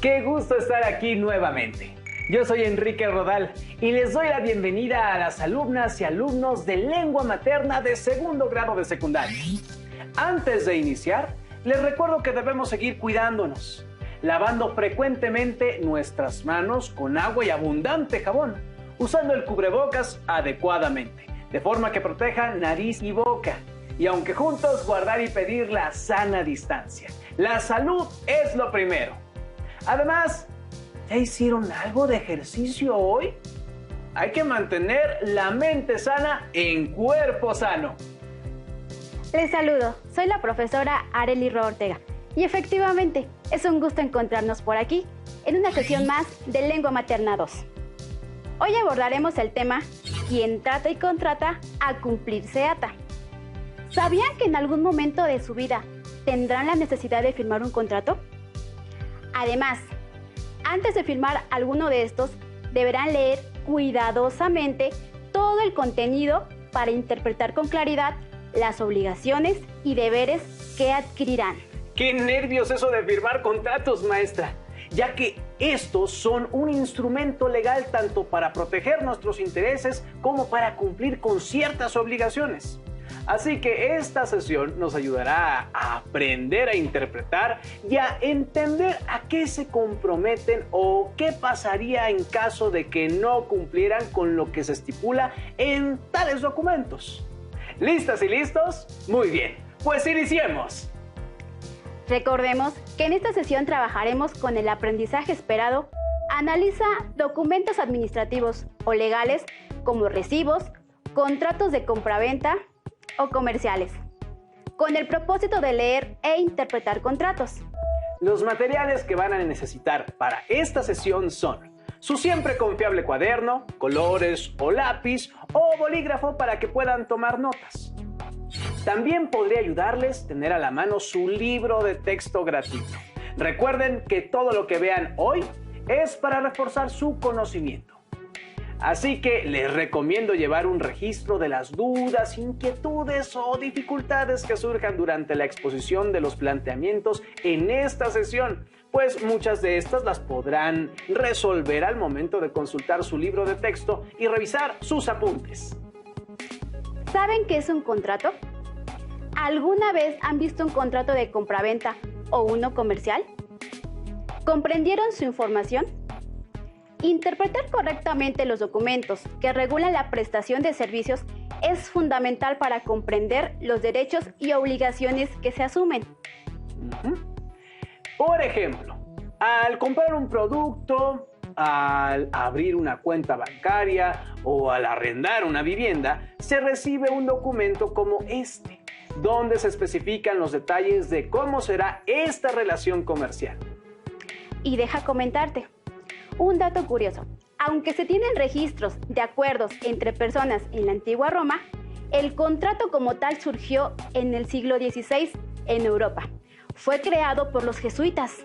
Qué gusto estar aquí nuevamente. Yo soy Enrique Rodal y les doy la bienvenida a las alumnas y alumnos de lengua materna de segundo grado de secundaria. Antes de iniciar, les recuerdo que debemos seguir cuidándonos, lavando frecuentemente nuestras manos con agua y abundante jabón, usando el cubrebocas adecuadamente, de forma que proteja nariz y boca. Y aunque juntos guardar y pedir la sana distancia. La salud es lo primero. Además, ¿ya hicieron algo de ejercicio hoy? Hay que mantener la mente sana en cuerpo sano. Les saludo, soy la profesora Arely Roa Ortega. Y efectivamente, es un gusto encontrarnos por aquí, en una sesión más de Lengua Materna 2. Hoy abordaremos el tema ¿Quién trata y contrata a cumplir se ata? ¿Sabían que en algún momento de su vida tendrán la necesidad de firmar un contrato? Además, antes de firmar alguno de estos, deberán leer cuidadosamente todo el contenido para interpretar con claridad las obligaciones y deberes que adquirirán. ¡Qué nervios eso de firmar contratos, maestra! Ya que estos son un instrumento legal tanto para proteger nuestros intereses como para cumplir con ciertas obligaciones. Así que esta sesión nos ayudará a aprender a interpretar y a entender a qué se comprometen o qué pasaría en caso de que no cumplieran con lo que se estipula en tales documentos. ¿Listas y listos? Muy bien, pues iniciemos. Recordemos que en esta sesión trabajaremos con el aprendizaje esperado. Analiza documentos administrativos o legales como recibos, contratos de compraventa o comerciales, con el propósito de leer e interpretar contratos. Los materiales que van a necesitar para esta sesión son su siempre confiable cuaderno, colores o lápiz o bolígrafo para que puedan tomar notas. También podría ayudarles tener a la mano su libro de texto gratuito. Recuerden que todo lo que vean hoy es para reforzar su conocimiento. Así que les recomiendo llevar un registro de las dudas, inquietudes o dificultades que surjan durante la exposición de los planteamientos en esta sesión, pues muchas de estas las podrán resolver al momento de consultar su libro de texto y revisar sus apuntes. ¿Saben qué es un contrato? ¿Alguna vez han visto un contrato de compraventa o uno comercial? ¿Comprendieron su información? Interpretar correctamente los documentos que regulan la prestación de servicios es fundamental para comprender los derechos y obligaciones que se asumen. Por ejemplo, al comprar un producto, al abrir una cuenta bancaria o al arrendar una vivienda, se recibe un documento como este, donde se especifican los detalles de cómo será esta relación comercial. Y deja comentarte un dato curioso. Aunque se tienen registros de acuerdos entre personas en la antigua Roma, el contrato como tal surgió en el siglo XVI en Europa. Fue creado por los jesuitas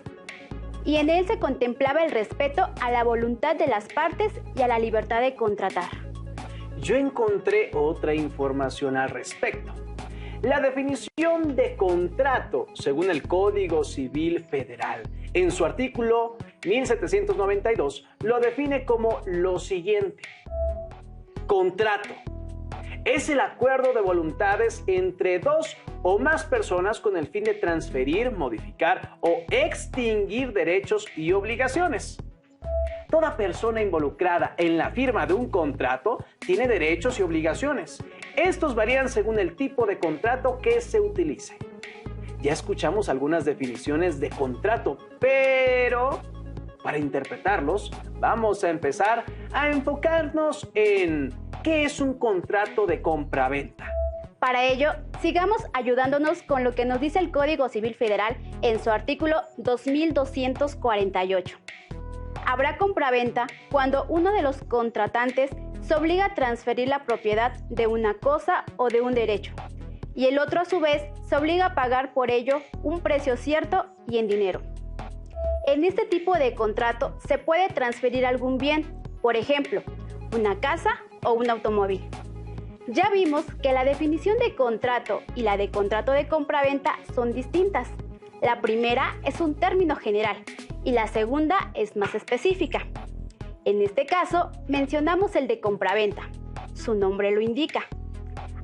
y en él se contemplaba el respeto a la voluntad de las partes y a la libertad de contratar. Yo encontré otra información al respecto. La definición de contrato, según el Código Civil Federal, en su artículo 1792, lo define como lo siguiente. Contrato es el acuerdo de voluntades entre dos o más personas con el fin de transferir, modificar o extinguir derechos y obligaciones. Toda persona involucrada en la firma de un contrato tiene derechos y obligaciones. Estos varían según el tipo de contrato que se utilice. Ya escuchamos algunas definiciones de contrato, pero para interpretarlos vamos a empezar a enfocarnos en ¿qué es un contrato de compraventa? Para ello, sigamos ayudándonos con lo que nos dice el Código Civil Federal en su artículo 2248. Habrá compraventa cuando uno de los contratantes se obliga a transferir la propiedad de una cosa o de un derecho, y el otro a su vez se obliga a pagar por ello un precio cierto y en dinero. En este tipo de contrato se puede transferir algún bien, por ejemplo, una casa o un automóvil. Ya vimos que la definición de contrato y la de contrato de compraventa son distintas. La primera es un término general y la segunda es más específica. En este caso, mencionamos el de compraventa. Su nombre lo indica.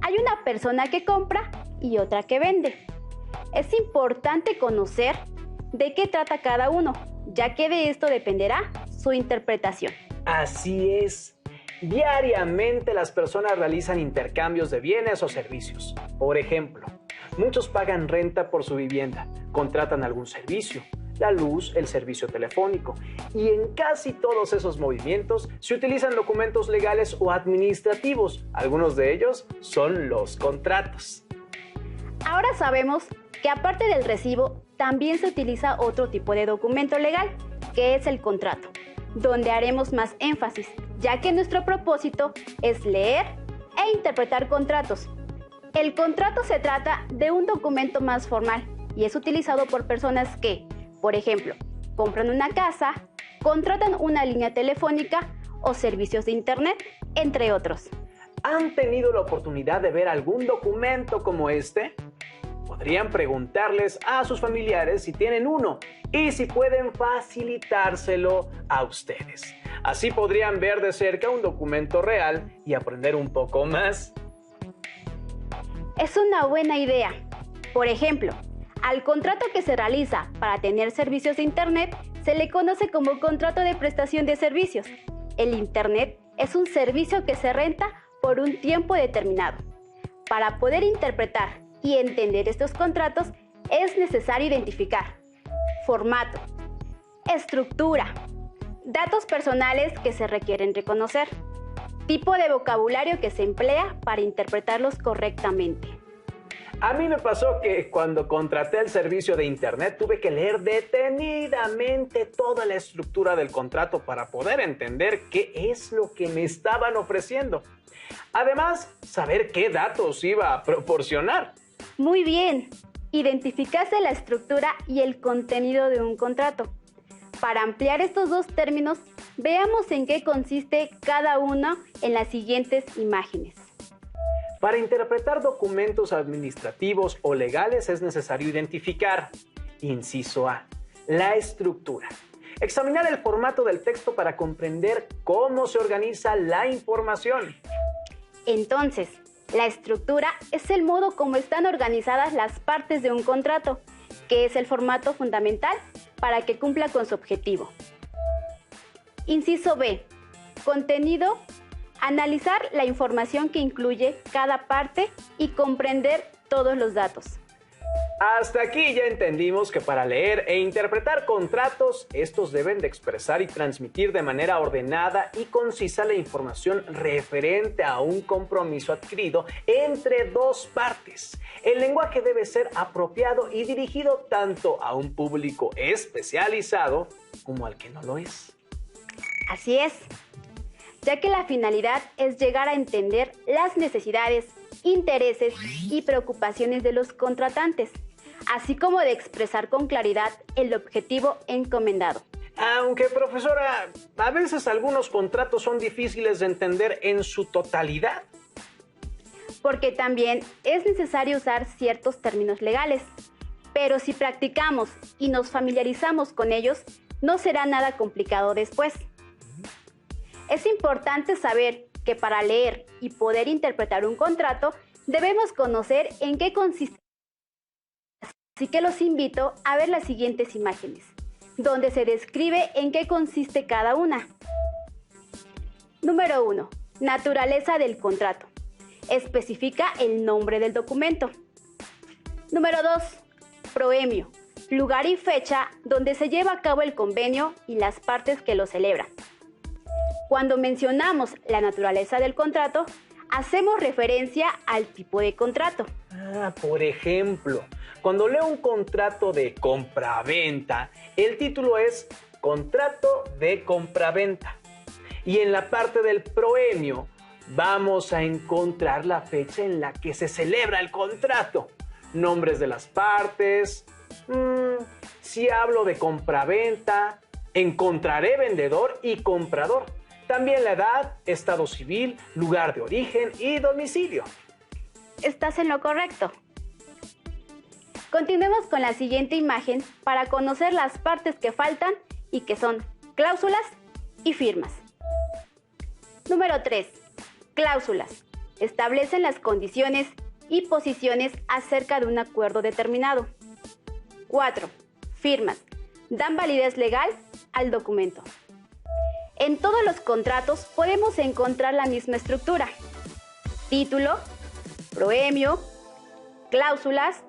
Hay una persona que compra y otra que vende. Es importante conocer de qué trata cada uno, ya que de esto dependerá su interpretación. Así es. Diariamente las personas realizan intercambios de bienes o servicios. Por ejemplo, muchos pagan renta por su vivienda, contratan algún servicio, la luz, el servicio telefónico. Y en casi todos esos movimientos se utilizan documentos legales o administrativos. Algunos de ellos son los contratos. Ahora sabemos que aparte del recibo, también se utiliza otro tipo de documento legal, que es el contrato, donde haremos más énfasis, ya que nuestro propósito es leer e interpretar contratos. El contrato se trata de un documento más formal y es utilizado por personas que, por ejemplo, compran una casa, contratan una línea telefónica o servicios de internet, entre otros. ¿Han tenido la oportunidad de ver algún documento como este? Podrían preguntarles a sus familiares si tienen uno y si pueden facilitárselo a ustedes. Así podrían ver de cerca un documento real y aprender un poco más. Es una buena idea. Por ejemplo, al contrato que se realiza para tener servicios de Internet se le conoce como contrato de prestación de servicios. El Internet es un servicio que se renta por un tiempo determinado. Para poder interpretar y entender estos contratos es necesario identificar formato, estructura, datos personales que se requieren reconocer, tipo de vocabulario que se emplea para interpretarlos correctamente. A mí me pasó que cuando contraté el servicio de internet tuve que leer detenidamente toda la estructura del contrato para poder entender qué es lo que me estaban ofreciendo. Además, saber qué datos iba a proporcionar. Muy bien, identificaste la estructura y el contenido de un contrato. Para ampliar estos dos términos, veamos en qué consiste cada uno en las siguientes imágenes. Para interpretar documentos administrativos o legales es necesario identificar, inciso A, la estructura. Examinar el formato del texto para comprender cómo se organiza la información. Entonces, la estructura es el modo como están organizadas las partes de un contrato, que es el formato fundamental para que cumpla con su objetivo. Inciso B. Contenido. Analizar la información que incluye cada parte y comprender todos los datos. Hasta aquí ya entendimos que para leer e interpretar contratos, estos deben de expresar y transmitir de manera ordenada y concisa la información referente a un compromiso adquirido entre dos partes. El lenguaje debe ser apropiado y dirigido tanto a un público especializado como al que no lo es. Así es, ya que la finalidad es llegar a entender las necesidades, intereses y preocupaciones de los contratantes, así como de expresar con claridad el objetivo encomendado. Aunque, profesora, a veces algunos contratos son difíciles de entender en su totalidad. Porque también es necesario usar ciertos términos legales, pero si practicamos y nos familiarizamos con ellos, no será nada complicado después. Es importante saber que para leer y poder interpretar un contrato, debemos conocer en qué consiste. Así que los invito a ver las siguientes imágenes, donde se describe en qué consiste cada una. Número 1. Naturaleza del contrato. Especifica el nombre del documento. Número 2. Proemio. Lugar y fecha donde se lleva a cabo el convenio y las partes que lo celebran. Cuando mencionamos la naturaleza del contrato, hacemos referencia al tipo de contrato. Por ejemplo, cuando leo un contrato de compraventa, el título es Contrato de compraventa. Y en la parte del proemio vamos a encontrar la fecha en la que se celebra el contrato, nombres de las partes, si hablo de compraventa, encontraré vendedor y comprador. También la edad, estado civil, lugar de origen y domicilio. Estás en lo correcto. Continuemos con la siguiente imagen para conocer las partes que faltan y que son cláusulas y firmas. Número 3. Cláusulas. Establecen las condiciones y posiciones acerca de un acuerdo determinado. 4. Firmas. Dan validez legal al documento. En todos los contratos podemos encontrar la misma estructura: título, proemio, cláusulas,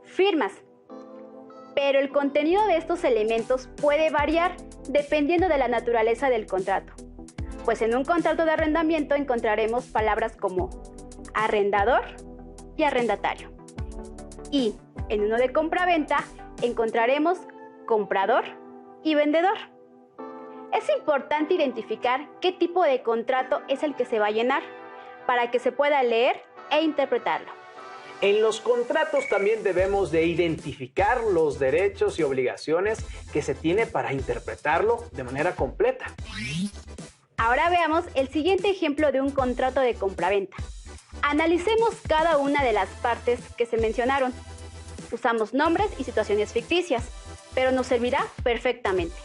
firmas. Pero el contenido de estos elementos puede variar dependiendo de la naturaleza del contrato. Pues en un contrato de arrendamiento encontraremos palabras como arrendador y arrendatario. Y en uno de compraventa encontraremos comprador y vendedor. Es importante identificar qué tipo de contrato es el que se va a llenar para que se pueda leer e interpretarlo. En los contratos también debemos de identificar los derechos y obligaciones que se tiene para interpretarlo de manera completa. Ahora veamos el siguiente ejemplo de un contrato de compraventa. Analicemos cada una de las partes que se mencionaron. Usamos nombres y situaciones ficticias, pero nos servirá perfectamente.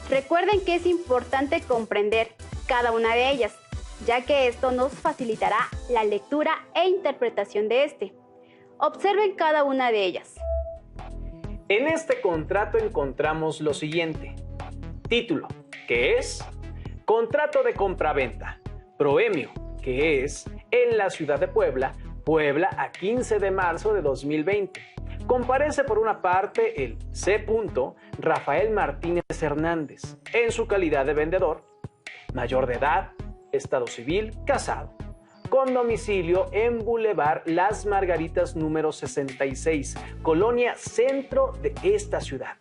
Recuerden que es importante comprender cada una de ellas, ya que esto nos facilitará la lectura e interpretación de este. Observen cada una de ellas. En este contrato encontramos lo siguiente: título, que es contrato de compraventa; proemio, que es en la ciudad de Puebla, Puebla a 15 de marzo de 2020. Comparece por una parte el C. Rafael Martínez Hernández, en su calidad de vendedor, mayor de edad, estado civil, casado, con domicilio en Boulevard Las Margaritas número 66, Colonia Centro de esta ciudad.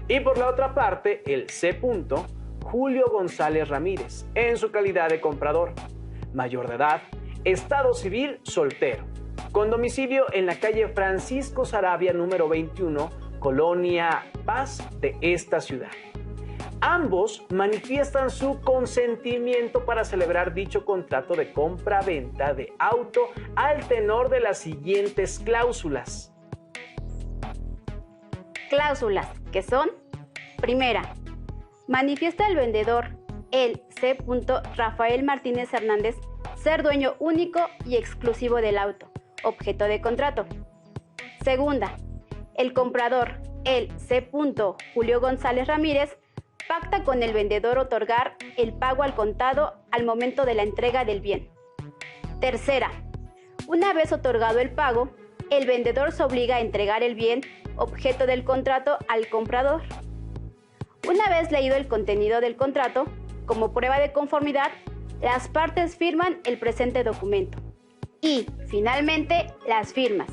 Y por la otra parte, el C. Julio González Ramírez, en su calidad de comprador, mayor de edad, estado civil, soltero, con domicilio en la calle Francisco Saravia número 21, Colonia Paz de esta ciudad. Ambos manifiestan su consentimiento para celebrar dicho contrato de compra-venta de auto al tenor de las siguientes cláusulas. Cláusulas, que son: primera, manifiesta el vendedor, el C. Rafael Martínez Hernández, ser dueño único y exclusivo del auto, objeto de contrato. Segunda, el comprador, el C. Julio González Ramírez, pacta con el vendedor otorgar el pago al contado al momento de la entrega del bien. Tercera, una vez otorgado el pago, el vendedor se obliga a entregar el bien, objeto del contrato, al comprador. Una vez leído el contenido del contrato, como prueba de conformidad, las partes firman el presente documento. Y, finalmente, las firmas.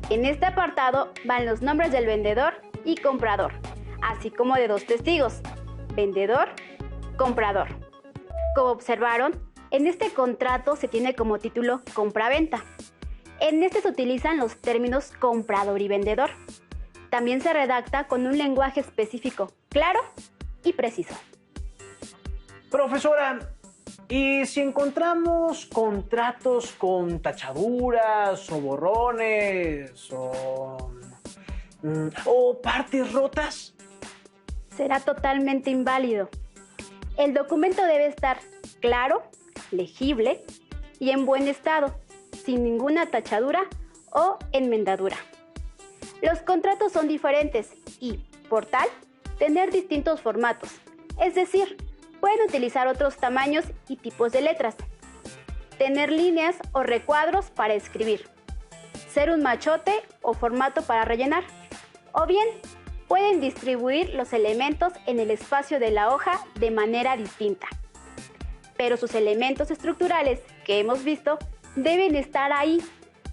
En este apartado van los nombres del vendedor y comprador, así como de dos testigos: vendedor, comprador. Como observaron, en este contrato se tiene como título compraventa. En este se utilizan los términos comprador y vendedor. También se redacta con un lenguaje específico, claro y preciso. Profesora, ¿y si encontramos contratos con tachaduras o borrones o partes rotas? Será totalmente inválido. El documento debe estar claro, legible y en buen estado, sin ninguna tachadura o enmendadura. Los contratos son diferentes y, por tal, tener distintos formatos, es decir, pueden utilizar otros tamaños y tipos de letras, tener líneas o recuadros para escribir, ser un machote o formato para rellenar, o bien pueden distribuir los elementos en el espacio de la hoja de manera distinta. Pero sus elementos estructurales que hemos visto deben estar ahí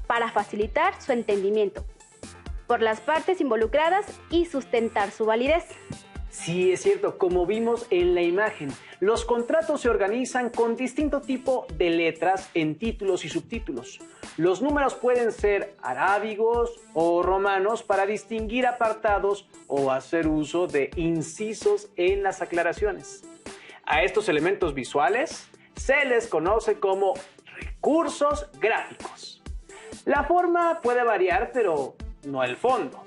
para facilitar su entendimiento por las partes involucradas y sustentar su validez. Sí, es cierto, como vimos en la imagen, los contratos se organizan con distinto tipo de letras en títulos y subtítulos. Los números pueden ser arábigos o romanos para distinguir apartados o hacer uso de incisos en las aclaraciones. A estos elementos visuales se les conoce como recursos gráficos. La forma puede variar, pero no el fondo.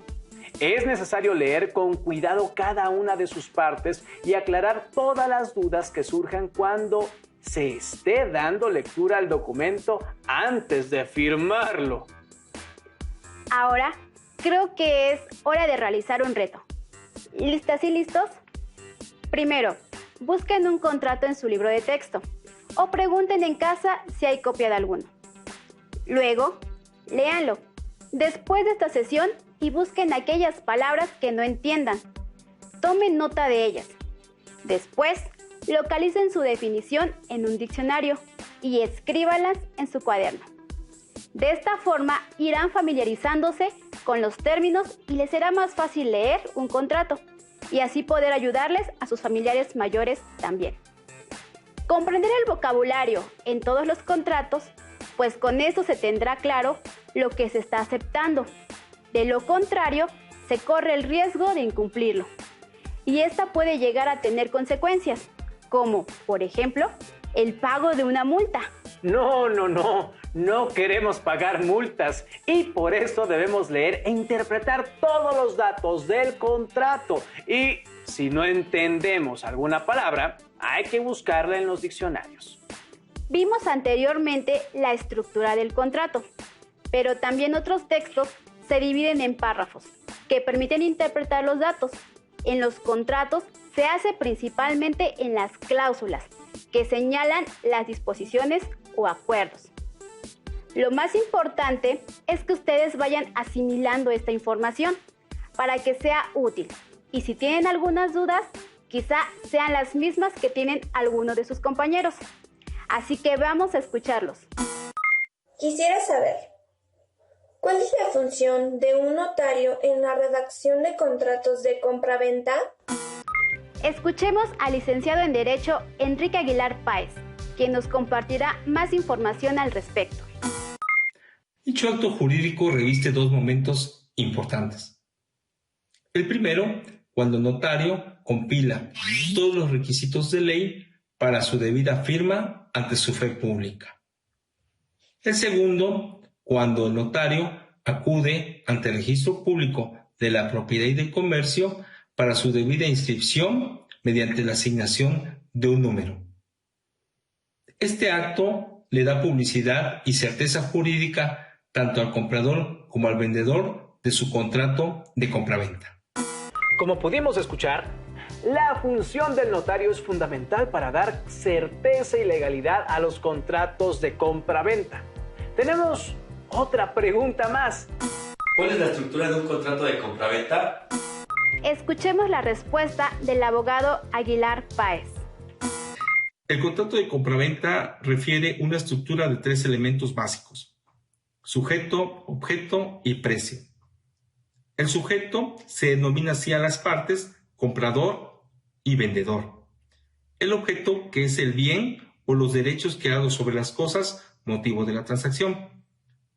Es necesario leer con cuidado cada una de sus partes y aclarar todas las dudas que surjan cuando se esté dando lectura al documento antes de firmarlo. Ahora, creo que es hora de realizar un reto. ¿Listas y listos? Primero, busquen un contrato en su libro de texto o pregunten en casa si hay copia de alguno. Luego, léanlo. Después de esta sesión y busquen aquellas palabras que no entiendan. Tomen nota de ellas. Después, localicen su definición en un diccionario y escríbalas en su cuaderno. De esta forma irán familiarizándose con los términos y les será más fácil leer un contrato y así poder ayudarles a sus familiares mayores también. Comprender el vocabulario en todos los contratos, pues con eso se tendrá claro lo que se está aceptando. De lo contrario, se corre el riesgo de incumplirlo. Y esta puede llegar a tener consecuencias, como, por ejemplo, el pago de una multa. No queremos pagar multas y por eso debemos leer e interpretar todos los datos del contrato. Y si no entendemos alguna palabra, hay que buscarla en los diccionarios. Vimos anteriormente la estructura del contrato, pero también otros textos se dividen en párrafos que permiten interpretar los datos. En los contratos se hace principalmente en las cláusulas, que señalan las disposiciones o acuerdos. Lo más importante es que ustedes vayan asimilando esta información para que sea útil. Y si tienen algunas dudas, quizá sean las mismas que tienen algunos de sus compañeros. Así que vamos a escucharlos. Quisiera saber, ¿cuál es la función de un notario en la redacción de contratos de compraventa? Escuchemos al licenciado en Derecho Enrique Aguilar Páez, quien nos compartirá más información al respecto. Dicho acto jurídico reviste dos momentos importantes. El primero, cuando el notario compila todos los requisitos de ley para su debida firma ante su fe pública. El segundo, cuando el notario acude ante el registro público de la propiedad y del comercio para su debida inscripción mediante la asignación de un número. Este acto le da publicidad y certeza jurídica tanto al comprador como al vendedor de su contrato de compraventa. Como pudimos escuchar, la función del notario es fundamental para dar certeza y legalidad a los contratos de compraventa. Tenemos otra pregunta más. ¿Cuál es la estructura de un contrato de compraventa? Escuchemos la respuesta del abogado Aguilar Páez. El contrato de compraventa refiere una estructura de tres elementos básicos: sujeto, objeto y precio. El sujeto se denomina así a las partes comprador y vendedor. El objeto, que es el bien o los derechos creados sobre las cosas, motivo de la transacción.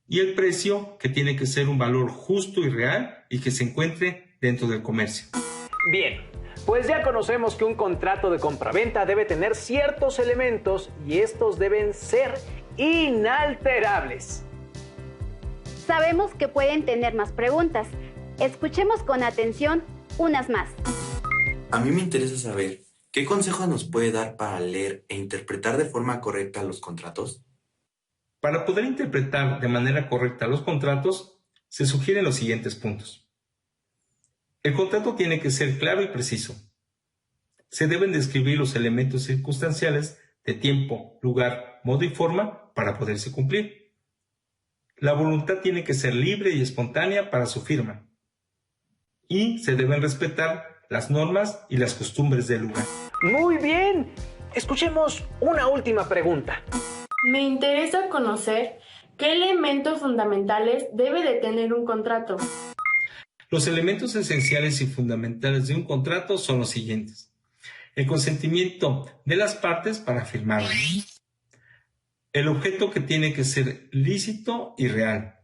Y el precio, que tiene que ser un valor justo y real y que se encuentre dentro del comercio. Bien, pues ya conocemos que un contrato de compraventa debe tener ciertos elementos y estos deben ser inalterables. Sabemos que pueden tener más preguntas. Escuchemos con atención unas más. A mí me interesa saber, ¿qué consejo nos puede dar para leer e interpretar de forma correcta los contratos? Para poder interpretar de manera correcta los contratos, se sugieren los siguientes puntos. El contrato tiene que ser claro y preciso. Se deben describir los elementos circunstanciales de tiempo, lugar, modo y forma para poderse cumplir. La voluntad tiene que ser libre y espontánea para su firma. Y se deben respetar las normas y las costumbres del lugar. Muy bien. Escuchemos una última pregunta. Me interesa conocer qué elementos fundamentales debe de tener un contrato. Los elementos esenciales y fundamentales de un contrato son los siguientes: el consentimiento de las partes para firmarlo, el objeto, que tiene que ser lícito y real,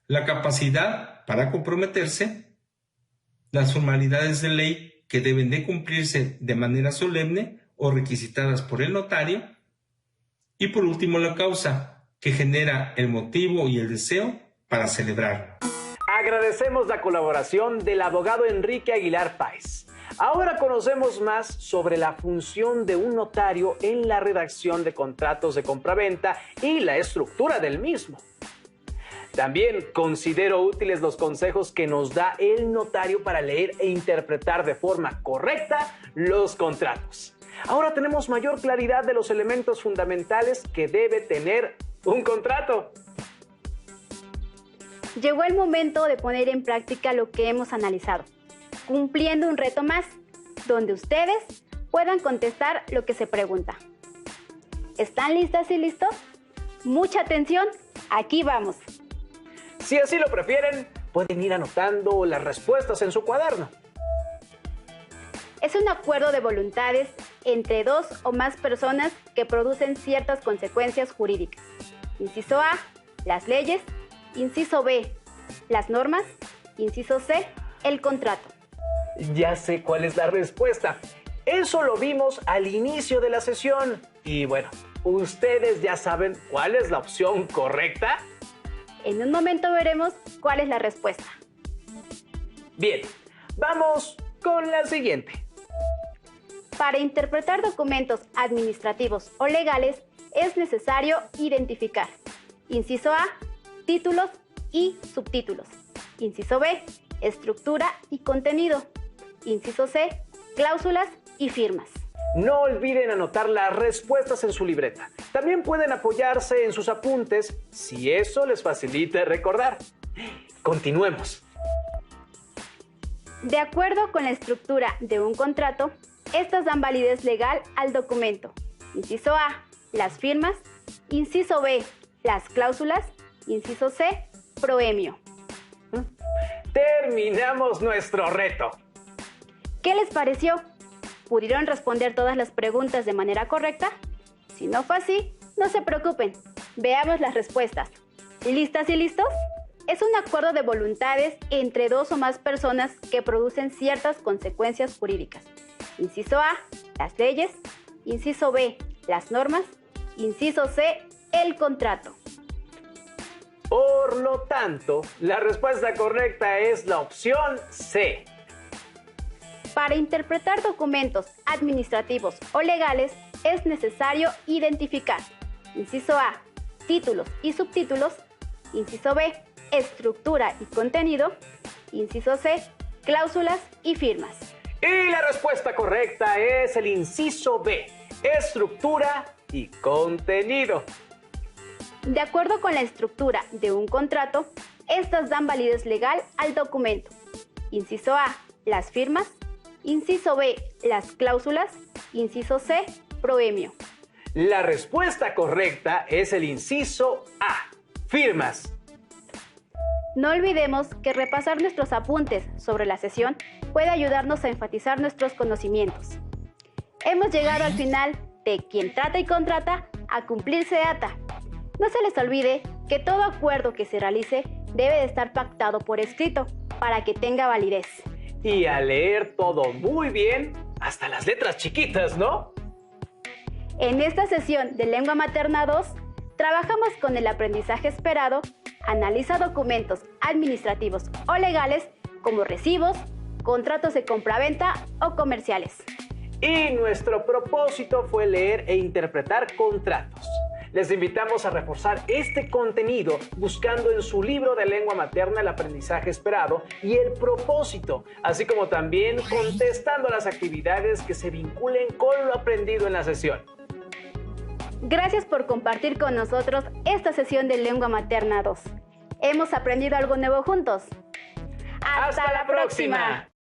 la capacidad para comprometerse, las formalidades de ley que deben de cumplirse de manera solemne o requisitadas por el notario, y por último la causa, que genera el motivo y el deseo para celebrarlo. Agradecemos la colaboración del abogado Enrique Aguilar Páez. Ahora conocemos más sobre la función de un notario en la redacción de contratos de compraventa y la estructura del mismo. También considero útiles los consejos que nos da el notario para leer e interpretar de forma correcta los contratos. Ahora tenemos mayor claridad de los elementos fundamentales que debe tener un contrato. Llegó el momento de poner en práctica lo que hemos analizado, cumpliendo un reto más, donde ustedes puedan contestar lo que se pregunta. ¿Están listas y listos? Mucha atención, aquí vamos. Si así lo prefieren, pueden ir anotando las respuestas en su cuaderno. Es un acuerdo de voluntades entre dos o más personas que producen ciertas consecuencias jurídicas. Inciso A, las leyes. Inciso B, las normas. Inciso C, el contrato. Ya sé cuál es la respuesta. Eso lo vimos al inicio de la sesión. Y bueno, ¿ustedes ya saben cuál es la opción correcta? En un momento veremos cuál es la respuesta. Bien, vamos con la siguiente. Para interpretar documentos administrativos o legales es necesario identificar: inciso A, títulos y subtítulos. Inciso B, estructura y contenido. Inciso C, cláusulas y firmas. No olviden anotar las respuestas en su libreta. También pueden apoyarse en sus apuntes si eso les facilita recordar. Continuemos. De acuerdo con la estructura de un contrato, estas dan validez legal al documento. Inciso A, las firmas. Inciso B, las cláusulas. Inciso C, proemio. Terminamos nuestro reto. ¿Qué les pareció? ¿Pudieron responder todas las preguntas de manera correcta? Si no fue así, no se preocupen. Veamos las respuestas. ¿Listas y listos? Es un acuerdo de voluntades entre dos o más personas que producen ciertas consecuencias jurídicas. Inciso A, las leyes. Inciso B, las normas. Inciso C, el contrato. Por lo tanto, la respuesta correcta es la opción C. Para interpretar documentos administrativos o legales es necesario identificar: inciso A, títulos y subtítulos. Inciso B, estructura y contenido. Inciso C, cláusulas y firmas. Y la respuesta correcta es el inciso B, estructura y contenido. De acuerdo con la estructura de un contrato, estas dan validez legal al documento. Inciso A, las firmas. Inciso B, las cláusulas. Inciso C, proemio. La respuesta correcta es el inciso A, firmas. No olvidemos que repasar nuestros apuntes sobre la sesión puede ayudarnos a enfatizar nuestros conocimientos. Hemos llegado al final de Quien trata y contrata, a cumplir se ata. No se les olvide que todo acuerdo que se realice debe de estar pactado por escrito para que tenga validez. Y a leer todo muy bien, hasta las letras chiquitas, ¿no? En esta sesión de Lengua Materna 2, trabajamos con el aprendizaje esperado. Analiza documentos administrativos o legales como recibos, contratos de compraventa o comerciales. Y nuestro propósito fue leer e interpretar contratos. Les invitamos a reforzar este contenido buscando en su libro de lengua materna el aprendizaje esperado y el propósito, así como también contestando las actividades que se vinculen con lo aprendido en la sesión. Gracias por compartir con nosotros esta sesión de Lengua Materna 2. Hemos aprendido algo nuevo juntos. ¡Hasta la próxima!